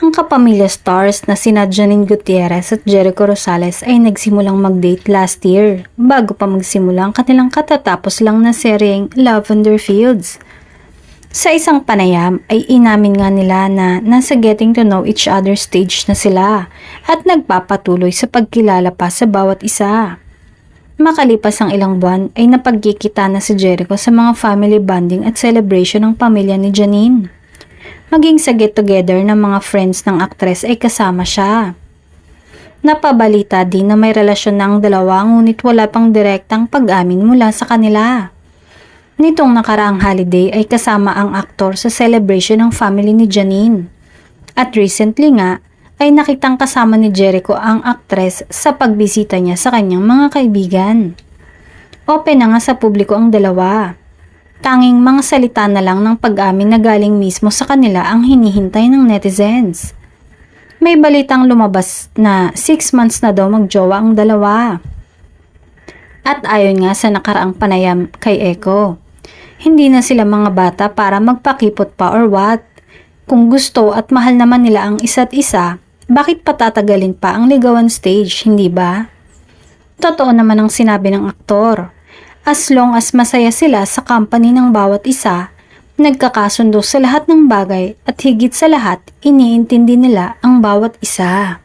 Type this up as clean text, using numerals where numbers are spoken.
Ang kapamilya stars na sina Janine Gutierrez at Jericho Rosales ay nagsimulang mag-date last year bago pa magsimula ang kanilang katatapos lang na seryeng Lavender Fields. Sa isang panayam ay inamin nga nila na nasa getting to know each other stage na sila at nagpapatuloy sa pagkilala pa sa bawat isa. Makalipas ang ilang buwan ay napagkikita na si Jericho sa mga family bonding at celebration ng pamilya ni Janine. Maging sa get-together ng mga friends ng aktres ay kasama siya. Napabalita din na may relasyon na ang dalawa ngunit wala pang direktang pag-amin mula sa kanila. Nitong nakaraang holiday ay kasama ang aktor sa celebration ng family ni Janine. At recently nga ay nakitang kasama ni Jericho ang aktres sa pagbisita niya sa kanyang mga kaibigan. Open na nga sa publiko ang dalawa. Tanging mga salita na lang ng pag-amin na galing mismo sa kanila ang hinihintay ng netizens. May balitang lumabas na 6 months na daw magjowa ang dalawa. At ayon nga sa nakaraang panayam kay Echo, hindi na sila mga bata para magpakipot pa or what. Kung gusto at mahal naman nila ang isa't isa, bakit patatagalin pa ang ligawan stage, hindi ba? Totoo naman ang sinabi ng aktor. As long as masaya sila sa company ng bawat isa, nagkakasundo sa lahat ng bagay at higit sa lahat, iniintindi nila ang bawat isa.